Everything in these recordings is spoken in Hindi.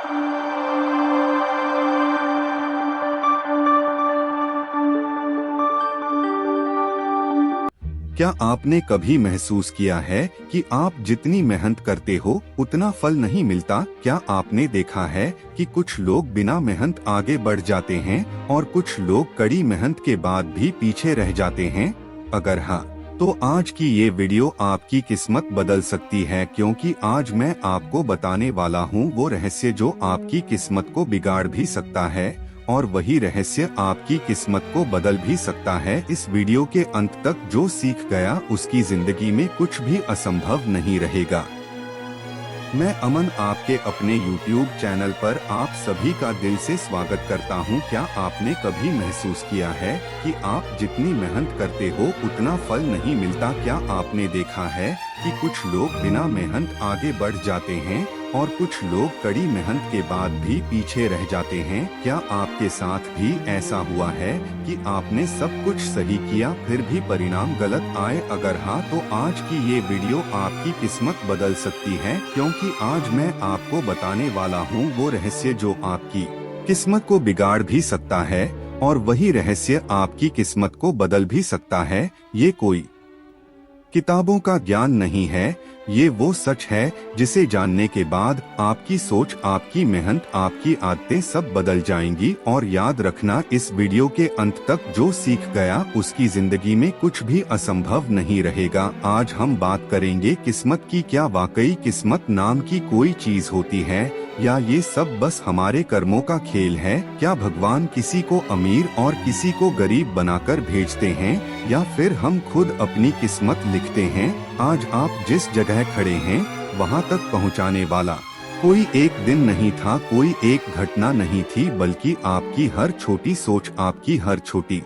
क्या आपने कभी महसूस किया है कि आप जितनी मेहनत करते हो उतना फल नहीं मिलता? क्या आपने देखा है कि कुछ लोग बिना मेहनत आगे बढ़ जाते हैं और कुछ लोग कड़ी मेहनत के बाद भी पीछे रह जाते हैं? अगर हाँ, तो आज की ये वीडियो आपकी किस्मत बदल सकती है, क्योंकि आज मैं आपको बताने वाला हूँ वो रहस्य जो आपकी किस्मत को बिगाड़ भी सकता है और वही रहस्य आपकी किस्मत को बदल भी सकता है। इस वीडियो के अंत तक जो सीख गया उसकी जिंदगी में कुछ भी असंभव नहीं रहेगा। मैं अमन आपके अपने YouTube चैनल पर आप सभी का दिल से स्वागत करता हूं। क्या आपने कभी महसूस किया है कि आप जितनी मेहनत करते हो उतना फल नहीं मिलता? क्या आपने देखा है कि कुछ लोग बिना मेहनत आगे बढ़ जाते हैं और कुछ लोग कड़ी मेहनत के बाद भी पीछे रह जाते हैं? क्या आपके साथ भी ऐसा हुआ है कि आपने सब कुछ सही किया फिर भी परिणाम गलत आए? अगर हाँ, तो आज की ये वीडियो आपकी किस्मत बदल सकती है, क्योंकि आज मैं आपको बताने वाला हूँ वो रहस्य जो आपकी किस्मत को बिगाड़ भी सकता है और वही रहस्य आपकी किस्मत को बदल भी सकता है। ये कोई किताबों का ज्ञान नहीं है, ये वो सच है जिसे जानने के बाद आपकी सोच, आपकी मेहनत, आपकी आदतें सब बदल जाएंगी। और याद रखना, इस वीडियो के अंत तक जो सीख गया उसकी जिंदगी में कुछ भी असंभव नहीं रहेगा। आज हम बात करेंगे किस्मत की। क्या वाकई किस्मत नाम की कोई चीज होती है या ये सब बस हमारे कर्मों का खेल है? क्या भगवान किसी को अमीर और किसी को गरीब बनाकर भेजते हैं या फिर हम खुद अपनी किस्मत लिखते हैं? आज आप जिस जगह खड़े हैं वहां तक पहुंचाने वाला कोई एक दिन नहीं था, कोई एक घटना नहीं थी, बल्कि आपकी हर छोटी सोच, आपकी हर छोटी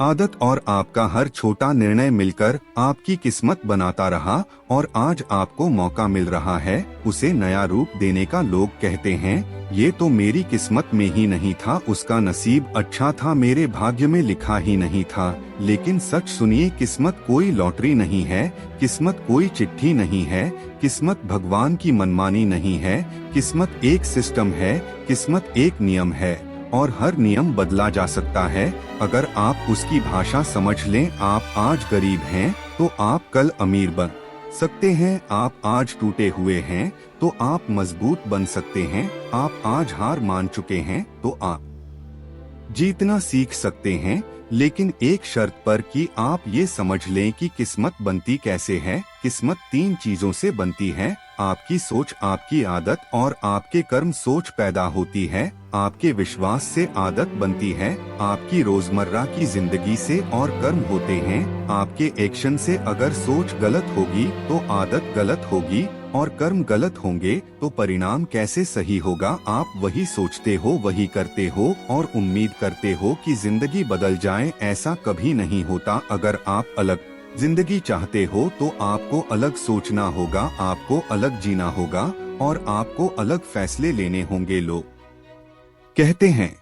आदत और आपका हर छोटा निर्णय मिलकर आपकी किस्मत बनाता रहा। और आज आपको मौका मिल रहा है उसे नया रूप देने का। लोग कहते हैं ये तो मेरी किस्मत में ही नहीं था, उसका नसीब अच्छा था, मेरे भाग्य में लिखा ही नहीं था। लेकिन सच सुनिए, किस्मत कोई लॉटरी नहीं है, किस्मत कोई चिट्ठी नहीं है, किस्मत भगवान की मनमानी नहीं है। किस्मत एक सिस्टम है, किस्मत एक नियम है और हर नियम बदला जा सकता है अगर आप उसकी भाषा समझ लें। आप आज गरीब हैं तो आप कल अमीर बन सकते हैं, आप आज टूटे हुए हैं तो आप मजबूत बन सकते हैं, आप आज हार मान चुके हैं तो आप जीतना सीख सकते हैं। लेकिन एक शर्त पर कि आप ये समझ लें कि किस्मत बनती कैसे है। किस्मत 3 चीजों से बनती है, आपकी सोच, आपकी आदत और आपके कर्म। सोच पैदा होती है, आपके विश्वास से आदत बनती है, आपकी रोजमर्रा की जिंदगी से और कर्म होते हैं आपके एक्शन से। अगर सोच गलत होगी तो आदत गलत होगी और कर्म गलत होंगे तो परिणाम कैसे सही होगा? आप वही सोचते हो, वही करते हो और उम्मीद करते हो कि जिंदगी बदल जाए। ऐसा कभी नहीं होता। अगर आप अलग जिंदगी चाहते हो तो आपको अलग सोचना होगा, आपको अलग जीना होगा और आपको अलग फैसले लेने होंगे। लोग कहते हैं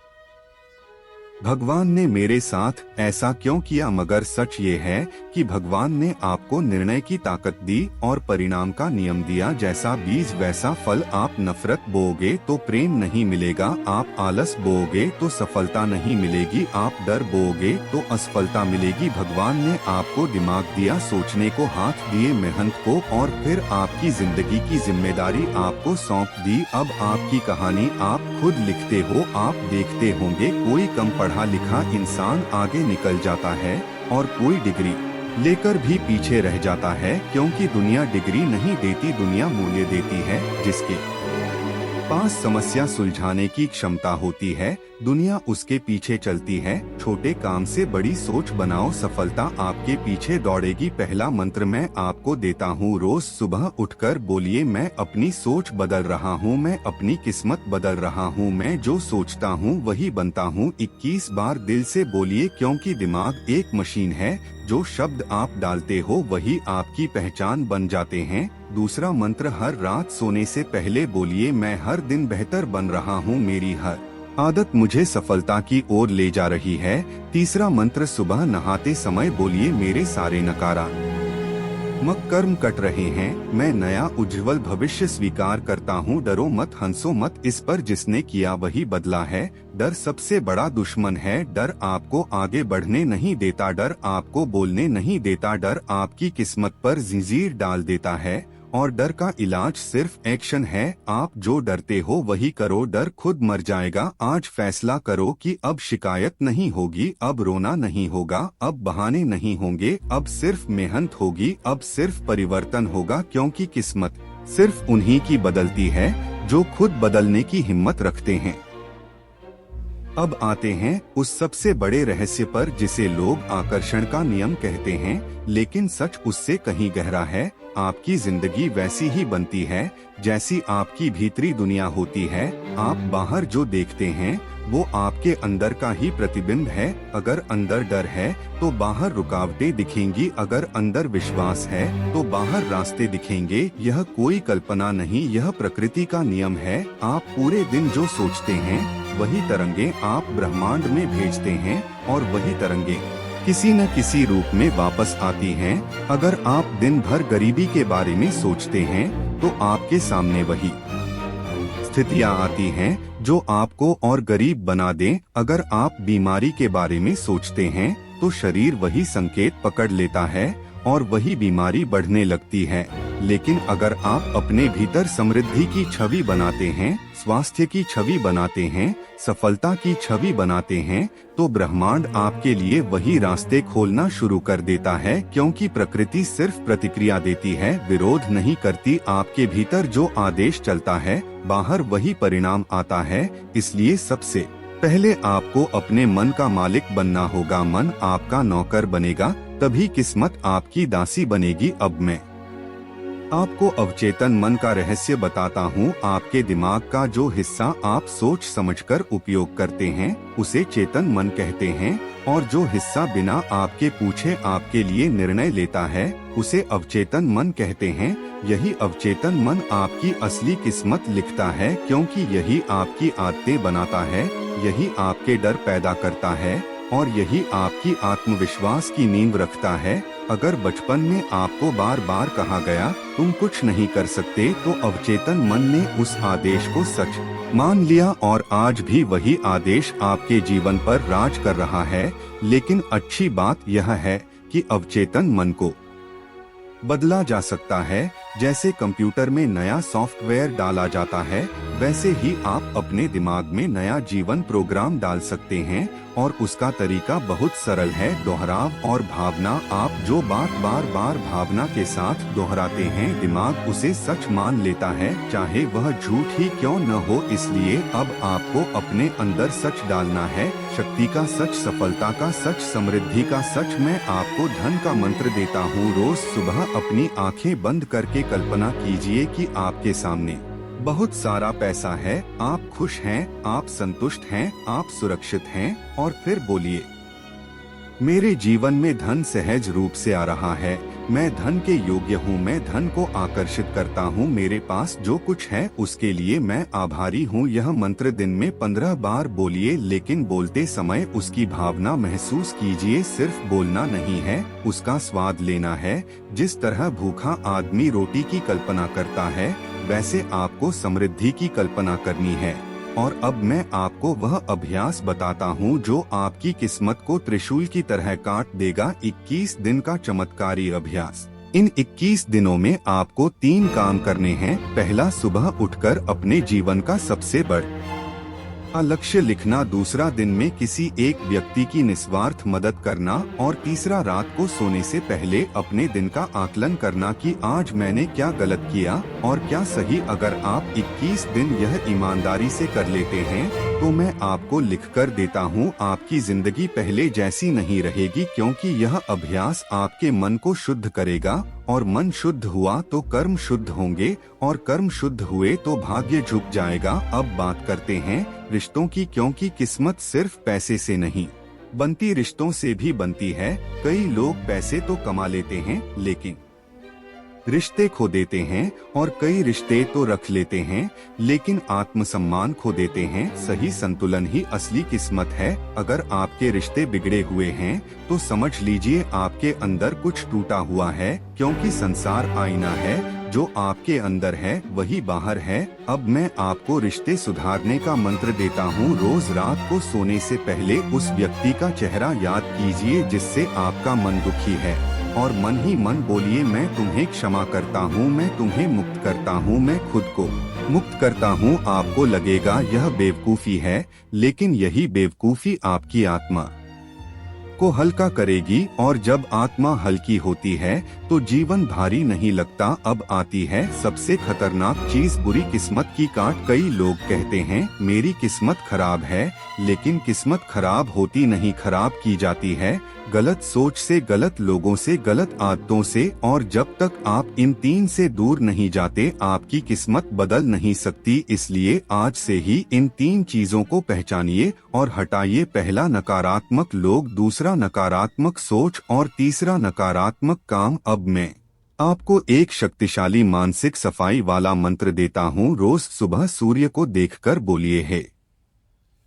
भगवान ने मेरे साथ ऐसा क्यों किया, मगर सच ये है कि भगवान ने आपको निर्णय की ताकत दी और परिणाम का नियम दिया। जैसा बीज वैसा फल। आप नफरत बोओगे तो प्रेम नहीं मिलेगा, आप आलस बोओगे तो सफलता नहीं मिलेगी, आप डर बोओगे तो असफलता मिलेगी। भगवान ने आपको दिमाग दिया, सोचने को हाथ दिए, मेहनत को, और फिर आपकी जिंदगी की जिम्मेदारी आपको सौंप दी। अब आपकी कहानी आप खुद लिखते हो। आप देखते होंगे कोई कम पढ़ा लिखा इंसान आगे निकल जाता है और कोई डिग्री लेकर भी पीछे रह जाता है, क्योंकि दुनिया डिग्री नहीं देती, दुनिया मूल्य देती है। जिसके पास समस्या सुलझाने की क्षमता होती है दुनिया उसके पीछे चलती है। छोटे काम से बड़ी सोच बनाओ, सफलता आपके पीछे दौड़ेगी। पहला मंत्र मैं आपको देता हूँ, रोज सुबह उठकर बोलिए, मैं अपनी सोच बदल रहा हूँ, मैं अपनी किस्मत बदल रहा हूँ, मैं जो सोचता हूँ वही बनता हूँ। 21 बार दिल से बोलिए, क्योंकि दिमाग एक मशीन है, जो शब्द आप डालते हो वही आपकी पहचान बन जाते हैं। दूसरा मंत्र हर रात सोने से पहले बोलिए, मैं हर दिन बेहतर बन रहा हूँ, मेरी हर आदत मुझे सफलता की ओर ले जा रही है। तीसरा मंत्र सुबह नहाते समय बोलिए, मेरे सारे नकारात्मक कर्म कट रहे हैं, मैं नया उज्जवल भविष्य स्वीकार करता हूँ। डरो मत, हंसो मत, इस पर जिसने किया वही बदला है। डर सबसे बड़ा दुश्मन है। डर आपको आगे बढ़ने नहीं देता, डर आपको बोलने नहीं देता, डर आपकी किस्मत पर जंजीर डाल देता है। और डर का इलाज सिर्फ एक्शन है। आप जो डरते हो वही करो, डर खुद मर जाएगा। आज फैसला करो कि अब शिकायत नहीं होगी, अब रोना नहीं होगा, अब बहाने नहीं होंगे, अब सिर्फ मेहनत होगी, अब सिर्फ परिवर्तन होगा। क्योंकि किस्मत सिर्फ उन्हीं की बदलती है जो खुद बदलने की हिम्मत रखते हैं। अब आते हैं उस सबसे बड़े रहस्य पर जिसे लोग आकर्षण का नियम कहते हैं, लेकिन सच उससे कहीं गहरा है। आपकी जिंदगी वैसी ही बनती है जैसी आपकी भीतरी दुनिया होती है। आप बाहर जो देखते हैं वो आपके अंदर का ही प्रतिबिंब है। अगर अंदर डर है तो बाहर रुकावटें दिखेंगी, अगर अंदर विश्वास है तो बाहर रास्ते दिखेंगे। यह कोई कल्पना नहीं, यह प्रकृति का नियम है। आप पूरे दिन जो सोचते हैं वही तरंगे आप ब्रह्मांड में भेजते हैं, और वही तरंगे किसी न किसी रूप में वापस आती हैं। अगर आप दिन भर गरीबी के बारे में सोचते हैं तो आपके सामने वही स्थितियां आती हैं जो आपको और गरीब बना दें। अगर आप बीमारी के बारे में सोचते हैं तो शरीर वही संकेत पकड़ लेता है और वही बीमारी बढ़ने लगती है। लेकिन अगर आप अपने भीतर समृद्धि की छवि बनाते हैं, स्वास्थ्य की छवि बनाते हैं, सफलता की छवि बनाते हैं, तो ब्रह्मांड आपके लिए वही रास्ते खोलना शुरू कर देता है। क्योंकि प्रकृति सिर्फ प्रतिक्रिया देती है, विरोध नहीं करती। आपके भीतर जो आदेश चलता है बाहर वही परिणाम आता है। इसलिए सबसे पहले आपको अपने मन का मालिक बनना होगा। मन आपका नौकर बनेगा तभी किस्मत आपकी दासी बनेगी। अब मैं आपको अवचेतन मन का रहस्य बताता हूँ। आपके दिमाग का जो हिस्सा आप सोच समझकर उपयोग करते हैं उसे चेतन मन कहते हैं, और जो हिस्सा बिना आपके पूछे आपके लिए निर्णय लेता है उसे अवचेतन मन कहते हैं। यही अवचेतन मन आपकी असली किस्मत लिखता है, क्योंकि यही आपकी आदतें बनाता है, यही आपके डर पैदा करता है, और यही आपकी आत्मविश्वास की नींव रखता है। अगर बचपन में आपको बार बार कहा गया तुम कुछ नहीं कर सकते, तो अवचेतन मन ने उस आदेश को सच मान लिया और आज भी वही आदेश आपके जीवन पर राज कर रहा है। लेकिन अच्छी बात यह है कि अवचेतन मन को बदला जा सकता है। जैसे कंप्यूटर में नया सॉफ्टवेयर डाला जाता है, वैसे ही आप अपने दिमाग में नया जीवन प्रोग्राम डाल सकते हैं, और उसका तरीका बहुत सरल है, दोहराव और भावना। आप जो बात बार बार भावना के साथ दोहराते हैं, दिमाग उसे सच मान लेता है, चाहे वह झूठ ही क्यों न हो। इसलिए अब आपको अपने अंदर सच डालना है, शक्ति का सच, सफलता का सच, समृद्धि का सच। मैं आपको धन का मंत्र देता हूँ। रोज सुबह अपनी आंखें बंद करके कल्पना कीजिए कि आपके सामने बहुत सारा पैसा है, आप खुश हैं, आप संतुष्ट हैं, आप सुरक्षित हैं, और फिर बोलिए, मेरे जीवन में धन सहज रूप से आ रहा है, मैं धन के योग्य हूँ, मैं धन को आकर्षित करता हूँ, मेरे पास जो कुछ है उसके लिए मैं आभारी हूँ। यह मंत्र दिन में 15 बार बोलिए, लेकिन बोलते समय उसकी भावना महसूस कीजिए। सिर्फ बोलना नहीं है, उसका स्वाद लेना है। जिस तरह भूखा आदमी रोटी की कल्पना करता है, वैसे आपको समृद्धि की कल्पना करनी है। और अब मैं आपको वह अभ्यास बताता हूँ जो आपकी किस्मत को त्रिशूल की तरह काट देगा। 21 दिन का चमत्कारी अभ्यास। इन 21 दिनों में आपको 3 काम करने हैं। पहला, सुबह उठकर अपने जीवन का सबसे बड़ा लक्ष्य लिखना। दूसरा, दिन में किसी एक व्यक्ति की निस्वार्थ मदद करना। और तीसरा, रात को सोने से पहले अपने दिन का आकलन करना कि आज मैंने क्या गलत किया और क्या सही। अगर आप 21 दिन यह ईमानदारी से कर लेते हैं तो मैं आपको लिखकर देता हूँ, आपकी जिंदगी पहले जैसी नहीं रहेगी, क्योंकि यह अभ्यास आपके मन को शुद्ध करेगा, और मन शुद्ध हुआ तो कर्म शुद्ध होंगे, और कर्म शुद्ध हुए तो भाग्य झुक जाएगा। अब बात करते हैं रिश्तों की, क्योंकि किस्मत सिर्फ पैसे से नहीं बनती, रिश्तों से भी बनती है। कई लोग पैसे तो कमा लेते हैं, लेकिन रिश्ते खो देते हैं और कई रिश्ते तो रख लेते हैं, लेकिन आत्मसम्मान खो देते हैं। सही संतुलन ही असली किस्मत है। अगर आपके रिश्ते बिगड़े हुए हैं तो समझ लीजिए आपके अंदर कुछ टूटा हुआ है, क्योंकि संसार आईना है। जो आपके अंदर है वही बाहर है। अब मैं आपको रिश्ते सुधारने का मंत्र देता हूँ। रोज रात को सोने से पहले उस व्यक्ति का चेहरा याद कीजिए जिससे आपका मन दुखी है, और मन ही मन बोलिए, मैं तुम्हें क्षमा करता हूँ, मैं तुम्हें मुक्त करता हूँ, मैं खुद को मुक्त करता हूँ। आपको लगेगा यह बेवकूफ़ी है, लेकिन यही बेवकूफ़ी आपकी आत्मा को हल्का करेगी, और जब आत्मा हल्की होती है तो जीवन भारी नहीं लगता। अब आती है सबसे खतरनाक चीज, बुरी किस्मत की काट। कई लोग कहते हैं मेरी किस्मत खराब है, लेकिन किस्मत खराब होती नहीं, खराब की जाती है गलत सोच से, गलत लोगों से, गलत आदतों से। और जब तक आप इन तीन से दूर नहीं जाते आपकी किस्मत बदल नहीं सकती। इसलिए आज से ही इन तीन चीजों को पहचानिए और हटाइए। पहला नकारात्मक लोग, दूसरा नकारात्मक सोच और तीसरा नकारात्मक काम। अब मैं आपको एक शक्तिशाली मानसिक सफाई वाला मंत्र देता हूँ। रोज सुबह सूर्य को देखकर बोलिए, हे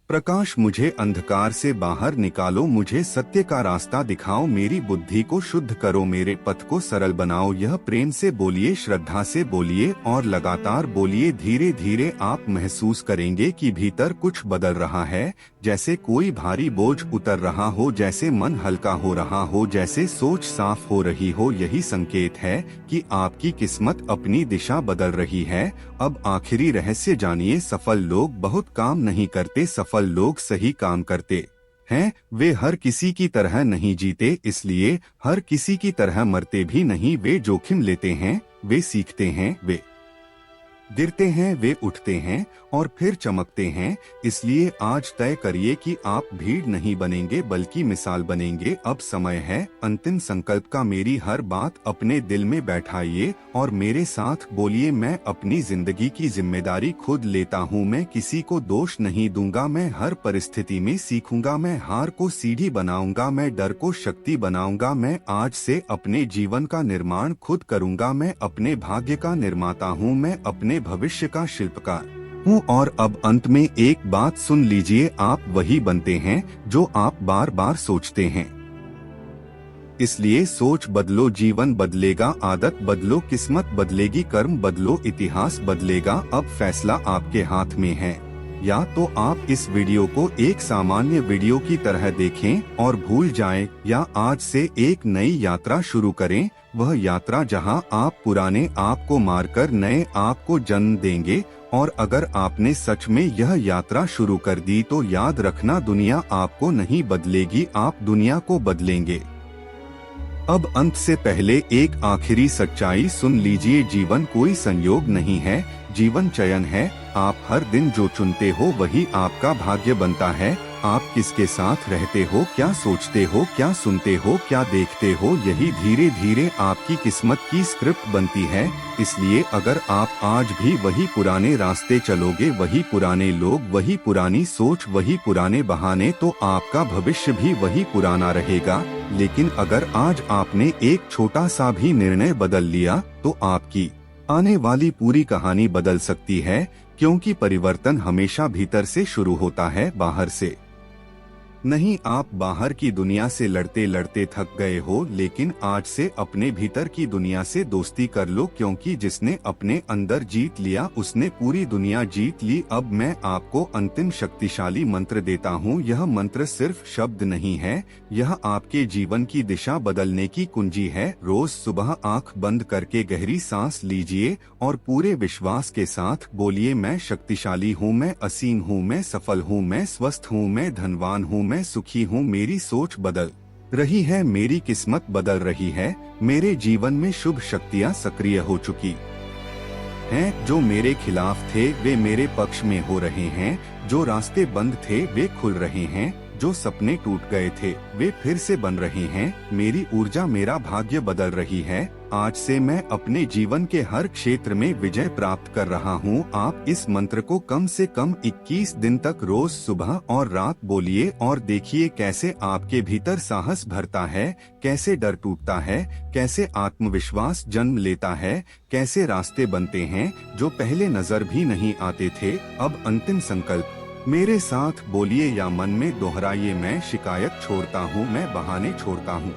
प्रकाश, मुझे अंधकार से बाहर निकालो, मुझे सत्य का रास्ता दिखाओ, मेरी बुद्धि को शुद्ध करो, मेरे पथ को सरल बनाओ। यह प्रेम से बोलिए, श्रद्धा से बोलिए और लगातार बोलिए। धीरे धीरे आप महसूस करेंगे कि भीतर कुछ बदल रहा है, जैसे कोई भारी बोझ उतर रहा हो, जैसे मन हल्का हो रहा हो, जैसे सोच साफ हो रही हो। यही संकेत है कि आपकी किस्मत अपनी दिशा बदल रही है। अब आखिरी रहस्य जानिए। सफल लोग बहुत काम नहीं करते, सफल लोग सही काम करते हैं। वे हर किसी की तरह नहीं जीते, इसलिए हर किसी की तरह मरते भी नहीं। वे जोखिम लेते हैं, वे सीखते हैं, वे गिरते हैं, वे उठते हैं और फिर चमकते हैं। इसलिए आज तय करिए कि आप भीड़ नहीं बनेंगे बल्कि मिसाल बनेंगे। अब समय है अंतिम संकल्प का। मेरी हर बात अपने दिल में बैठाइए और मेरे साथ बोलिए, मैं अपनी जिंदगी की जिम्मेदारी खुद लेता हूँ, मैं किसी को दोष नहीं दूंगा, मैं हर परिस्थिति में सीखूंगा, मैं हार को सीढ़ी बनाऊंगा, मैं डर को शक्ति बनाऊंगा। मैं आज से अपने जीवन का निर्माण खुद करूंगा, मैं अपने भाग्य का निर्माता हूँ, मैं अपने भविष्य का शिल्पकार हूँ। और अब अंत में एक बात सुन लीजिए, आप वही बनते हैं जो आप बार बार सोचते हैं। इसलिए सोच बदलो, जीवन बदलेगा, आदत बदलो, किस्मत बदलेगी, कर्म बदलो, इतिहास बदलेगा। अब फैसला आपके हाथ में है। या तो आप इस वीडियो को एक सामान्य वीडियो की तरह देखें और भूल जाएं, या आज से एक नई यात्रा शुरू करें। वह यात्रा जहां आप पुराने आप को मारकर नए आप को जन्म देंगे। और अगर आपने सच में यह यात्रा शुरू कर दी तो याद रखना, दुनिया आपको नहीं बदलेगी, आप दुनिया को बदलेंगे। अब अंत से पहले एक आखिरी सच्चाई सुन लीजिए, जीवन कोई संयोग नहीं है, जीवन चयन है। आप हर दिन जो चुनते हो वही आपका भाग्य बनता है। आप किसके साथ रहते हो, क्या सोचते हो, क्या सुनते हो, क्या देखते हो, यही धीरे धीरे आपकी किस्मत की स्क्रिप्ट बनती है। इसलिए अगर आप आज भी वही पुराने रास्ते चलोगे, वही पुराने लोग, वही पुरानी सोच, वही पुराने बहाने, तो आपका भविष्य भी वही पुराना रहेगा। लेकिन अगर आज आपने एक छोटा सा भी निर्णय बदल लिया तो आपकी आने वाली पूरी कहानी बदल सकती है, क्योंकि परिवर्तन हमेशा भीतर से शुरू होता है, बाहर से नहीं। आप बाहर की दुनिया से लड़ते लड़ते थक गए हो, लेकिन आज से अपने भीतर की दुनिया से दोस्ती कर लो, क्योंकि जिसने अपने अंदर जीत लिया उसने पूरी दुनिया जीत ली। अब मैं आपको अंतिम शक्तिशाली मंत्र देता हूँ। यह मंत्र सिर्फ शब्द नहीं है, यह आपके जीवन की दिशा बदलने की कुंजी है। रोज सुबह आंख बंद करके गहरी सांस लीजिए और पूरे विश्वास के साथ बोलिए, मैं शक्तिशाली हूँ, मैं असीम हूँ, मैं सफल हूँ, मैं स्वस्थ हूँ, मैं धनवान हूँ, मैं सुखी हूँ। मेरी सोच बदल रही है, मेरी किस्मत बदल रही है, मेरे जीवन में शुभ शक्तियाँ सक्रिय हो चुकी हैं। जो मेरे खिलाफ थे वे मेरे पक्ष में हो रहे हैं, जो रास्ते बंद थे वे खुल रहे हैं, जो सपने टूट गए थे वे फिर से बन रहे हैं। मेरी ऊर्जा, मेरा भाग्य बदल रही है। आज से मैं अपने जीवन के हर क्षेत्र में विजय प्राप्त कर रहा हूँ। आप इस मंत्र को कम से कम 21 दिन तक रोज सुबह और रात बोलिए और देखिए कैसे आपके भीतर साहस भरता है, कैसे डर टूटता है, कैसे आत्मविश्वास जन्म लेता है, कैसे रास्ते बनते हैं जो पहले नजर भी नहीं आते थे। अब अंतिम संकल्प मेरे साथ बोलिए या मन में दोहराइए। मैं शिकायत छोड़ता हूँ, मैं बहाने छोड़ता हूँ,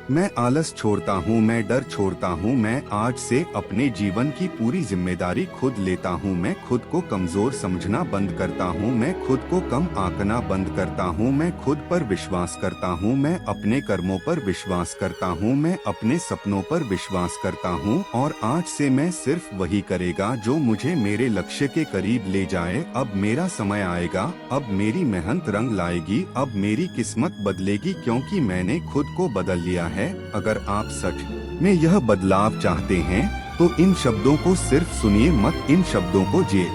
मैं आलस छोड़ता हूँ, मैं डर छोड़ता हूँ। मैं आज से अपने जीवन की पूरी जिम्मेदारी खुद लेता हूँ। मैं खुद को कमजोर समझना बंद करता हूँ, मैं खुद को कम आंकना बंद करता हूँ। मैं खुद पर विश्वास करता हूँ, मैं अपने कर्मों पर विश्वास करता हूँ, मैं अपने सपनों पर विश्वास करता हूँ। और आज से मैं सिर्फ वही करेगा जो मुझे मेरे लक्ष्य के करीब ले जाए। अब मेरा समय आएगा, अब मेरी मेहनत रंग लाएगी, अब मेरी किस्मत बदलेगी, क्योंकि मैंने खुद को बदल लिया है। अगर आप सच में यह बदलाव चाहते हैं तो इन शब्दों को सिर्फ सुनिए मत, इन शब्दों को जिए,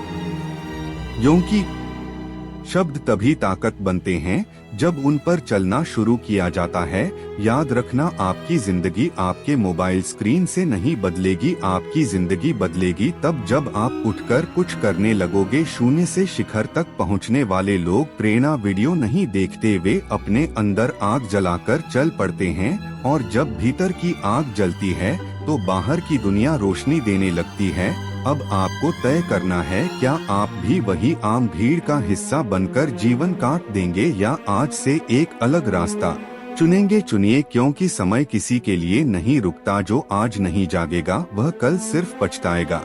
क्योंकि शब्द तभी ताकत बनते हैं जब उन पर चलना शुरू किया जाता है। याद रखना, आपकी जिंदगी आपके मोबाइल स्क्रीन से नहीं बदलेगी, आपकी जिंदगी बदलेगी तब जब आप उठकर कुछ करने लगोगे। शून्य से शिखर तक पहुंचने वाले लोग प्रेरणा वीडियो नहीं देखते, वे अपने अंदर आग जलाकर चल पड़ते हैं। और जब भीतर की आग जलती है तो बाहर की दुनिया रोशनी देने लगती है। अब आपको तय करना है, क्या आप भी वही आम भीड़ का हिस्सा बनकर जीवन काट देंगे या आज से एक अलग रास्ता चुनेंगे। चुनिए, क्योंकि समय किसी के लिए नहीं रुकता। जो आज नहीं जागेगा वह कल सिर्फ पछताएगा,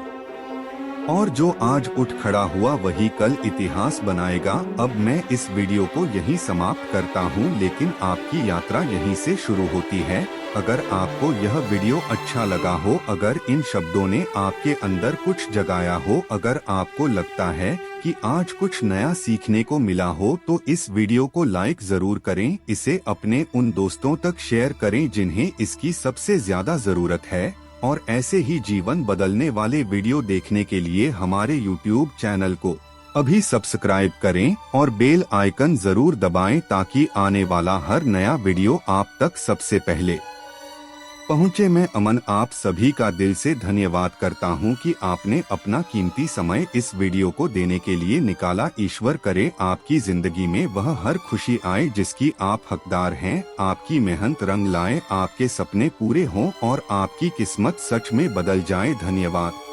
और जो आज उठ खड़ा हुआ वही कल इतिहास बनाएगा। अब मैं इस वीडियो को यहीं समाप्त करता हूं, लेकिन आपकी यात्रा यहीं से शुरू होती है। अगर आपको यह वीडियो अच्छा लगा हो, अगर इन शब्दों ने आपके अंदर कुछ जगाया हो, अगर आपको लगता है कि आज कुछ नया सीखने को मिला हो, तो इस वीडियो को लाइक जरूर करें। इसे अपने उन दोस्तों तक शेयर करें जिन्हें इसकी सबसे ज्यादा जरूरत है। और ऐसे ही जीवन बदलने वाले वीडियो देखने के लिए हमारे YouTube चैनल को अभी सब्सक्राइब करें और बेल आइकन जरूर दबाएं ताकि आने वाला हर नया वीडियो आप तक सबसे पहले पहुंचे। मैं अमन आप सभी का दिल से धन्यवाद करता हूं कि आपने अपना कीमती समय इस वीडियो को देने के लिए निकाला। ईश्वर करे आपकी जिंदगी में वह हर खुशी आए जिसकी आप हकदार हैं। आपकी मेहनत रंग लाए, आपके सपने पूरे हों और आपकी किस्मत सच में बदल जाए। धन्यवाद।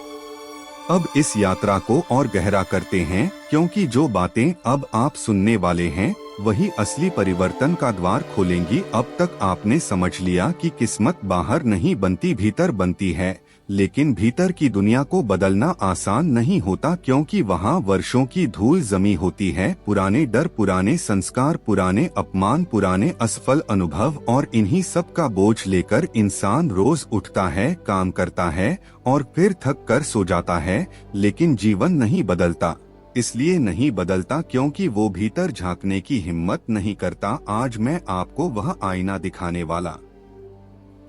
अब इस यात्रा को और गहरा करते हैं, क्योंकि जो बातें अब आप सुनने वाले हैं वही असली परिवर्तन का द्वार खोलेंगी। अब तक आपने समझ लिया कि किस्मत बाहर नहीं बनती, भीतर बनती है। लेकिन भीतर की दुनिया को बदलना आसान नहीं होता, क्योंकि वहाँ वर्षों की धूल जमी होती है। पुराने डर, पुराने संस्कार, पुराने अपमान, पुराने असफल अनुभव, और इन्हीं सब का बोझ लेकर इंसान रोज उठता है, काम करता है और फिर थक कर सो जाता है। लेकिन जीवन नहीं बदलता। इसलिए नहीं बदलता क्योंकि वो भीतर झांकने की हिम्मत नहीं करता। आज मैं आपको वह आईना दिखाने वाला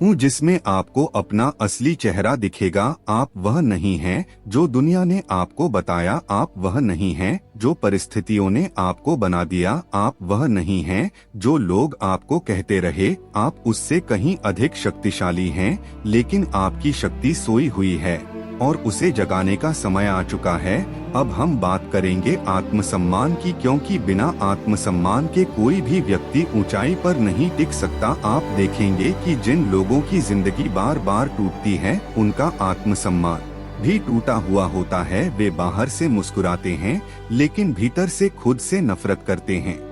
हूँ जिसमें आपको अपना असली चेहरा दिखेगा। आप वह नहीं हैं जो दुनिया ने आपको बताया, आप वह नहीं हैं जो परिस्थितियों ने आपको बना दिया, आप वह नहीं हैं जो लोग आपको कहते रहे। आप उससे कहीं अधिक शक्तिशाली हैं, लेकिन आपकी शक्ति सोई हुई है और उसे जगाने का समय आ चुका है। अब हम बात करेंगे आत्मसम्मान की, क्योंकि बिना आत्मसम्मान के कोई भी व्यक्ति ऊंचाई पर नहीं टिक सकता। आप देखेंगे कि जिन लोगों की जिंदगी बार बार टूटती है, उनका आत्मसम्मान भी टूटा हुआ होता है। वे बाहर से मुस्कुराते हैं, लेकिन भीतर से खुद से नफरत करते हैं।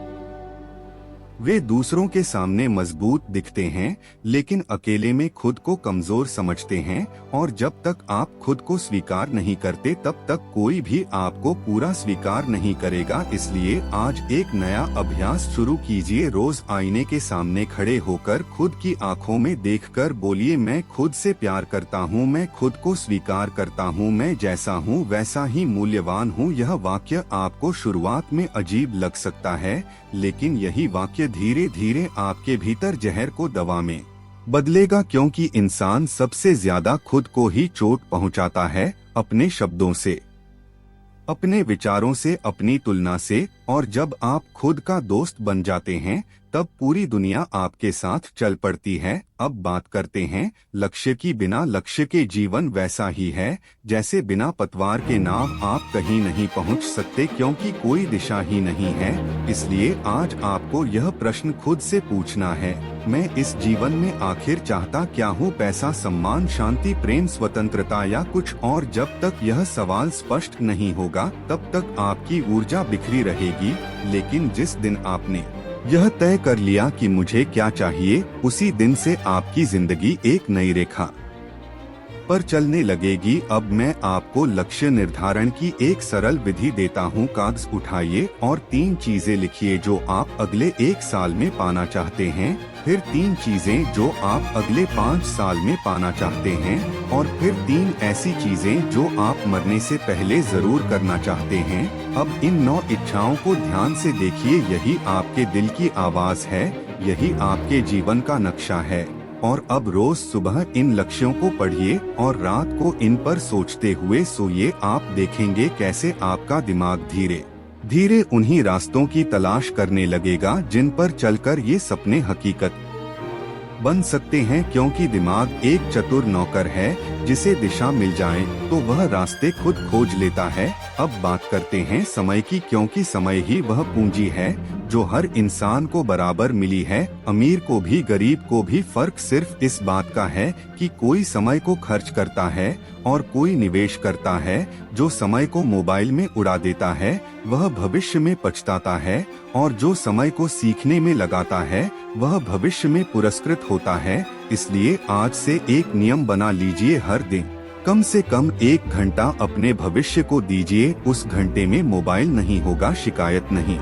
वे दूसरों के सामने मजबूत दिखते हैं, लेकिन अकेले में खुद को कमजोर समझते हैं। और जब तक आप खुद को स्वीकार नहीं करते, तब तक कोई भी आपको पूरा स्वीकार नहीं करेगा। इसलिए आज एक नया अभ्यास शुरू कीजिए। रोज आईने के सामने खड़े होकर खुद की आंखों में देखकर बोलिए, मैं खुद से प्यार करता हूँ, मैं खुद को स्वीकार करता हूँ, मैं जैसा हूँ वैसा ही मूल्यवान हूँ। यह वाक्य आपको शुरुआत में अजीब लग सकता है, लेकिन यही वाक्य धीरे धीरे आपके भीतर जहर को दवा में बदलेगा, क्योंकि इंसान सबसे ज्यादा खुद को ही चोट पहुंचाता है, अपने शब्दों से, अपने विचारों से, अपनी तुलना से। और जब आप खुद का दोस्त बन जाते हैं, तब पूरी दुनिया आपके साथ चल पड़ती है। अब बात करते हैं लक्ष्य की। बिना लक्ष्य के जीवन वैसा ही है जैसे बिना पतवार के नाव आप कहीं नहीं पहुंच सकते, क्योंकि कोई दिशा ही नहीं है। इसलिए आज आपको यह प्रश्न खुद से पूछना है, मैं इस जीवन में आखिर चाहता क्या हूँ? पैसा, सम्मान, शांति, प्रेम, स्वतंत्रता या कुछ और? जब तक यह सवाल स्पष्ट नहीं होगा तब तक आपकी ऊर्जा बिखरी रहेगी। लेकिन जिस दिन आपने यह तय कर लिया कि मुझे क्या चाहिए, उसी दिन से आपकी जिंदगी एक नई रेखा पर चलने लगेगी। अब मैं आपको लक्ष्य निर्धारण की एक सरल विधि देता हूँ। कागज उठाइए और 3 चीजें लिखिए जो आप अगले 1 साल में पाना चाहते हैं, फिर 3 चीजें जो आप अगले 5 साल में पाना चाहते हैं, और फिर 3 ऐसी चीजें जो आप मरने से पहले जरूर करना चाहते हैं। अब इन 9 इच्छाओं को ध्यान से देखिए। यही आपके दिल की आवाज है, यही आपके जीवन का नक्शा है। और अब रोज सुबह इन लक्ष्यों को पढ़िए और रात को इन पर सोचते हुए सोइए। आप देखेंगे कैसे आपका दिमाग धीरे धीरे उन्हीं रास्तों की तलाश करने लगेगा जिन पर चलकर ये सपने हकीकत बन सकते हैं। क्योंकि दिमाग एक चतुर नौकर है, जिसे दिशा मिल जाए तो वह रास्ते खुद खोज लेता है। अब बात करते हैं समय की, क्योंकि समय ही वह पूंजी है जो हर इंसान को बराबर मिली है, अमीर को भी गरीब को भी। फर्क सिर्फ इस बात का है कि कोई समय को खर्च करता है और कोई निवेश करता है। जो समय को मोबाइल में उड़ा देता है वह भविष्य में पछताता है, और जो समय को सीखने में लगाता है वह भविष्य में पुरस्कृत होता है। इसलिए आज से एक नियम बना लीजिए, हर दिन कम से कम 1 घंटा अपने भविष्य को दीजिए। उस घंटे में मोबाइल नहीं होगा, शिकायत नहीं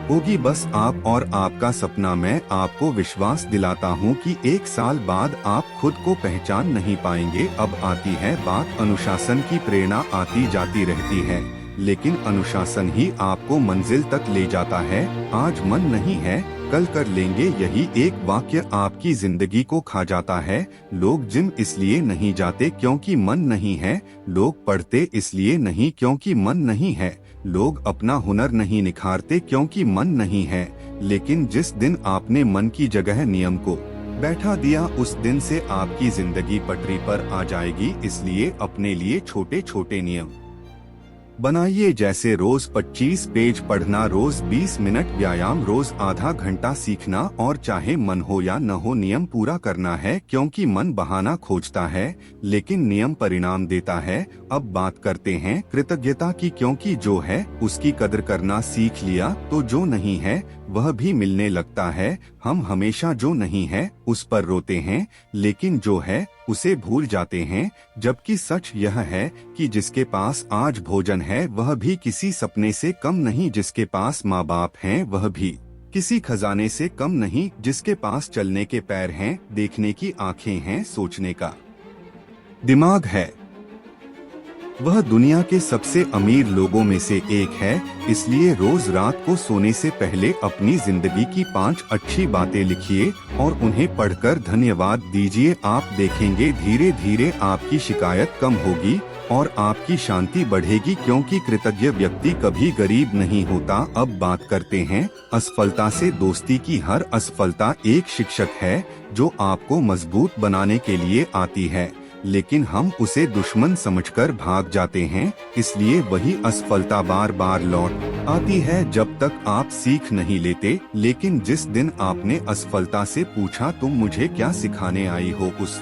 होगी, बस आप और आपका सपना। मैं आपको विश्वास दिलाता हूँ कि 1 साल बाद आप खुद को पहचान नहीं पाएंगे। अब आती है बात अनुशासन की। प्रेरणा आती जाती रहती है, लेकिन अनुशासन ही आपको मंजिल तक ले जाता है। आज मन नहीं है, कल कर लेंगे, यही एक वाक्य आपकी जिंदगी को खा जाता है। लोग जिम इसलिए नहीं जाते क्योंकि मन नहीं है, लोग पढ़ते इसलिए नहीं क्योंकि मन नहीं है, लोग अपना हुनर नहीं निखारते क्योंकि मन नहीं है। लेकिन जिस दिन आपने मन की जगह नियम को बैठा दिया, उस दिन से आपकी जिंदगी पटरी पर आ जाएगी। इसलिए अपने लिए छोटे छोटे नियम बनाइए, जैसे रोज 25 पेज पढ़ना, रोज 20 मिनट व्यायाम, रोज आधा घंटा सीखना, और चाहे मन हो या न हो नियम पूरा करना है। क्योंकि मन बहाना खोजता है लेकिन नियम परिणाम देता है। अब बात करते हैं कृतज्ञता की, क्योंकि जो है उसकी कदर करना सीख लिया तो जो नहीं है वह भी मिलने लगता है। हम हमेशा जो नहीं है उस पर रोते हैं, लेकिन जो है उसे भूल जाते हैं। जबकि सच यह है कि जिसके पास आज भोजन है वह भी किसी सपने से कम नहीं, जिसके पास माँ बाप हैं वह भी किसी खजाने से कम नहीं, जिसके पास चलने के पैर हैं, देखने की आंखें हैं, सोचने का दिमाग है, वह दुनिया के सबसे अमीर लोगों में से एक है। इसलिए रोज रात को सोने से पहले अपनी जिंदगी की 5 अच्छी बातें लिखिए और उन्हें पढ़कर धन्यवाद दीजिए। आप देखेंगे धीरे धीरे आपकी शिकायत कम होगी और आपकी शांति बढ़ेगी, क्योंकि कृतज्ञ व्यक्ति कभी गरीब नहीं होता। अब बात करते हैं असफलता से दोस्ती की। हर असफलता एक शिक्षक है जो आपको मजबूत बनाने के लिए आती है, लेकिन हम उसे दुश्मन समझकर भाग जाते हैं। इसलिए वही असफलता बार बार लौट आती है जब तक आप सीख नहीं लेते। लेकिन जिस दिन आपने असफलता से पूछा तुम मुझे क्या सिखाने आई हो, उस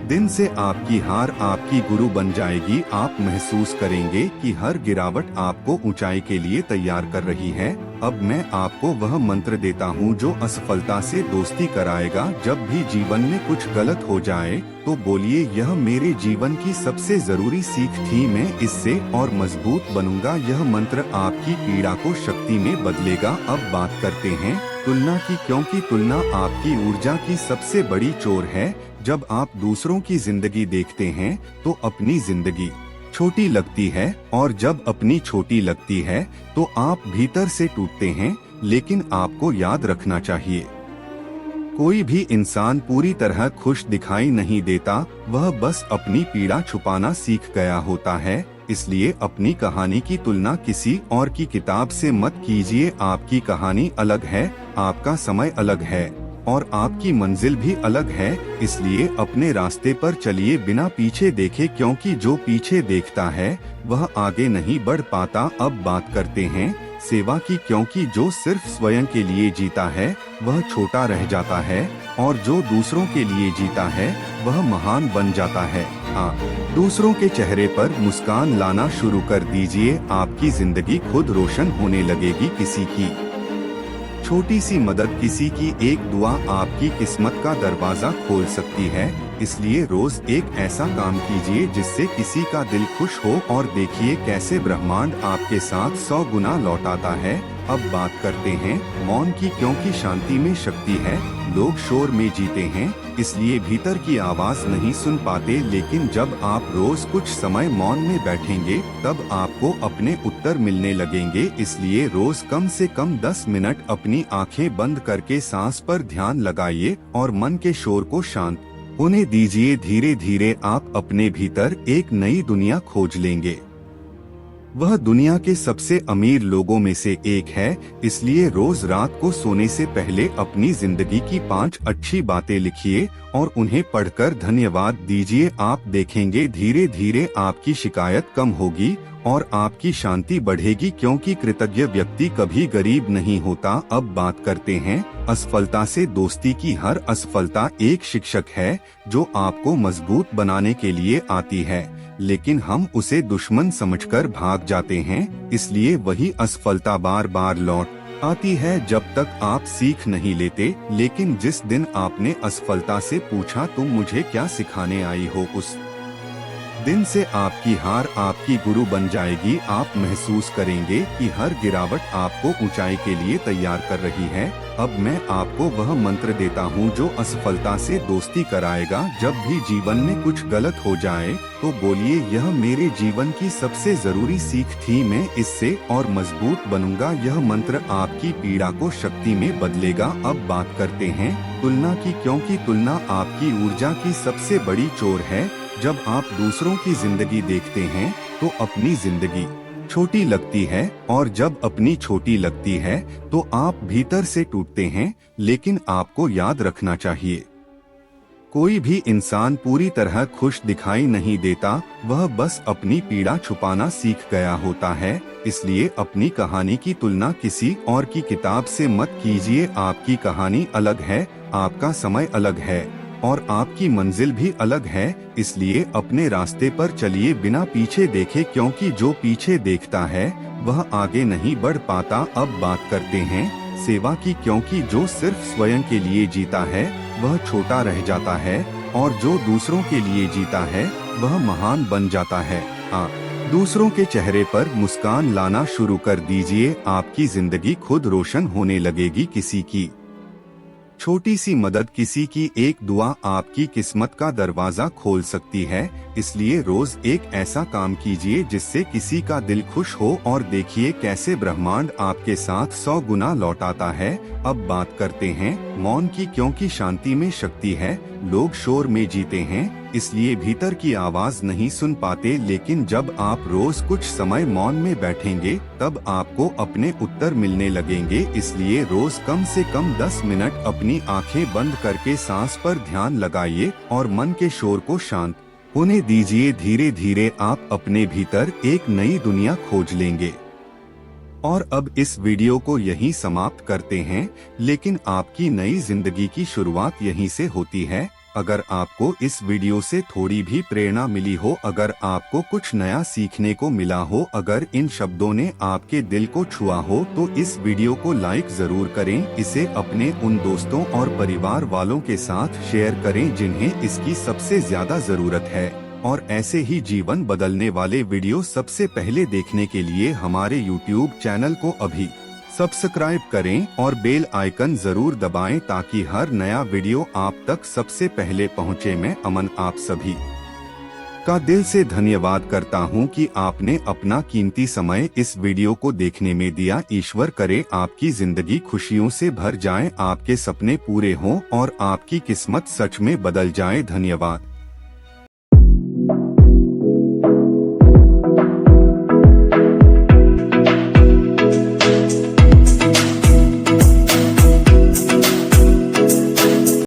दिन से आपकी हार आपकी गुरु बन जाएगी। आप महसूस करेंगे कि हर गिरावट आपको ऊंचाई के लिए तैयार कर रही है। अब मैं आपको वह मंत्र देता हूँ जो असफलता से दोस्ती कराएगा। जब भी जीवन में कुछ गलत हो जाए तो बोलिए, यह मेरे जीवन की सबसे जरूरी सीख थी, मैं इससे और मजबूत बनूंगा। यह मंत्र आपकी पीड़ा को शक्ति में बदलेगा। अब बात करते हैं तुलना की, क्योंकि तुलना आपकी ऊर्जा की सबसे बड़ी चोर है। जब आप दूसरों की जिंदगी देखते हैं तो अपनी जिंदगी छोटी लगती है, और जब अपनी छोटी लगती है तो आप भीतर से टूटते हैं। लेकिन आपको याद रखना चाहिए, कोई भी इंसान पूरी तरह खुश दिखाई नहीं देता, वह बस अपनी पीड़ा छुपाना सीख गया होता है। इसलिए अपनी कहानी की तुलना किसी और की किताब से मत कीजिए। आपकी कहानी अलग है, आपका समय अलग है और आपकी मंजिल भी अलग है। इसलिए अपने रास्ते पर चलिए बिना पीछे देखे, क्योंकि जो पीछे देखता है वह आगे नहीं बढ़ पाता। अब बात करते हैं सेवा की, क्योंकि जो सिर्फ स्वयं के लिए जीता है वह छोटा रह जाता है और जो दूसरों के लिए जीता है वह महान बन जाता है। दूसरों के चेहरे पर मुस्कान लाना शुरू कर दीजिए, आपकी जिंदगी खुद रोशन होने लगेगी। किसी की छोटी सी मदद, किसी की एक दुआ आपकी किस्मत का दरवाजा खोल सकती है। इसलिए रोज एक ऐसा काम कीजिए जिससे किसी का दिल खुश हो और देखिए कैसे ब्रह्मांड आपके साथ 100 गुना लौटाता है। अब बात करते हैं मौन की, क्योंकि शांति में शक्ति है। लोग शोर में जीते हैं, इसलिए भीतर की आवाज नहीं सुन पाते, लेकिन जब आप रोज कुछ समय मौन में बैठेंगे तब आपको अपने उत्तर मिलने लगेंगे। इसलिए रोज कम से कम 10 मिनट अपनी आंखें बंद करके सांस पर ध्यान लगाइए और मन के शोर को शांत होने दीजिए। धीरे धीरे आप अपने भीतर एक नई दुनिया खोज लेंगे। वह दुनिया के सबसे अमीर लोगों में से एक है। इसलिए रोज रात को सोने से पहले अपनी जिंदगी की 5 अच्छी बातें लिखिए और उन्हें पढ़कर धन्यवाद दीजिए। आप देखेंगे धीरे धीरे आपकी शिकायत कम होगी और आपकी शांति बढ़ेगी, क्योंकि कृतज्ञ व्यक्ति कभी गरीब नहीं होता। अब बात करते हैं असफलता से दोस्ती की। हर असफलता एक शिक्षक है जो आपको मजबूत बनाने के लिए आती है, लेकिन हम उसे दुश्मन समझकर भाग जाते हैं। इसलिए वही असफलता बार बार लौट आती है जब तक आप सीख नहीं लेते। लेकिन जिस दिन आपने असफलता से पूछा तुम मुझे क्या सिखाने आई हो, उस दिन से आपकी हार आपकी गुरु बन जाएगी। आप महसूस करेंगे कि हर गिरावट आपको ऊंचाई के लिए तैयार कर रही है। अब मैं आपको वह मंत्र देता हूँ जो असफलता से दोस्ती कराएगा। जब भी जीवन में कुछ गलत हो जाए तो बोलिए, यह मेरे जीवन की सबसे जरूरी सीख थी, मैं इससे और मजबूत बनूंगा। यह मंत्र आपकी पीड़ा को शक्ति में बदलेगा। अब बात करते हैं तुलना की, क्योंकि तुलना आपकी ऊर्जा की सबसे बड़ी चोर है। जब आप दूसरों की जिंदगी देखते हैं तो अपनी जिंदगी छोटी लगती है, और जब अपनी छोटी लगती है तो आप भीतर से टूटते हैं। लेकिन आपको याद रखना चाहिए, कोई भी इंसान पूरी तरह खुश दिखाई नहीं देता, वह बस अपनी पीड़ा छुपाना सीख गया होता है। इसलिए अपनी कहानी की तुलना किसी और की किताब से मत कीजिए। आपकी कहानी अलग है, आपका समय अलग है और आपकी मंजिल भी अलग है। इसलिए अपने रास्ते पर चलिए बिना पीछे देखे, क्योंकि जो पीछे देखता है वह आगे नहीं बढ़ पाता। अब बात करते हैं सेवा की, क्योंकि जो सिर्फ स्वयं के लिए जीता है वह छोटा रह जाता है और जो दूसरों के लिए जीता है वह महान बन जाता है। दूसरों के चेहरे पर मुस्कान लाना शुरू कर दीजिए, आपकी जिंदगी खुद रोशन होने लगेगी। किसी की छोटी सी मदद, किसी की एक दुआ आपकी किस्मत का दरवाजा खोल सकती है। इसलिए रोज एक ऐसा काम कीजिए जिससे किसी का दिल खुश हो और देखिए कैसे ब्रह्मांड आपके साथ 100 गुना लौटाता है। अब बात करते हैं मौन की, क्योंकि शांति में शक्ति है। लोग शोर में जीते हैं, इसलिए भीतर की आवाज नहीं सुन पाते, लेकिन जब आप रोज कुछ समय मौन में बैठेंगे तब आपको अपने उत्तर मिलने लगेंगे। इसलिए रोज कम से कम 10 मिनट अपनी आंखें बंद करके सांस पर ध्यान लगाइए और मन के शोर को शांत होने दीजिए। धीरे धीरे आप अपने भीतर एक नई दुनिया खोज लेंगे। और अब इस वीडियो को यहीं समाप्त करते हैं, लेकिन आपकी नई जिंदगी की शुरुआत यहीं से होती है। अगर आपको इस वीडियो से थोड़ी भी प्रेरणा मिली हो, अगर आपको कुछ नया सीखने को मिला हो, अगर इन शब्दों ने आपके दिल को छुआ हो, तो इस वीडियो को लाइक जरूर करें। इसे अपने उन दोस्तों और परिवार वालों के साथ शेयर करें जिन्हें इसकी सबसे ज्यादा जरूरत है। और ऐसे ही जीवन बदलने वाले वीडियो सबसे पहले देखने के लिए हमारे YouTube चैनल को अभी सब्सक्राइब करें और बेल आइकन जरूर दबाएं ताकि हर नया वीडियो आप तक सबसे पहले पहुंचे। मैं अमन आप सभी का दिल से धन्यवाद करता हूं कि आपने अपना कीमती समय इस वीडियो को देखने में दिया। ईश्वर करे आपकी जिंदगी खुशियों से भर जाए, आपके सपने पूरे हों और आपकी किस्मत सच में बदल जाए। धन्यवाद।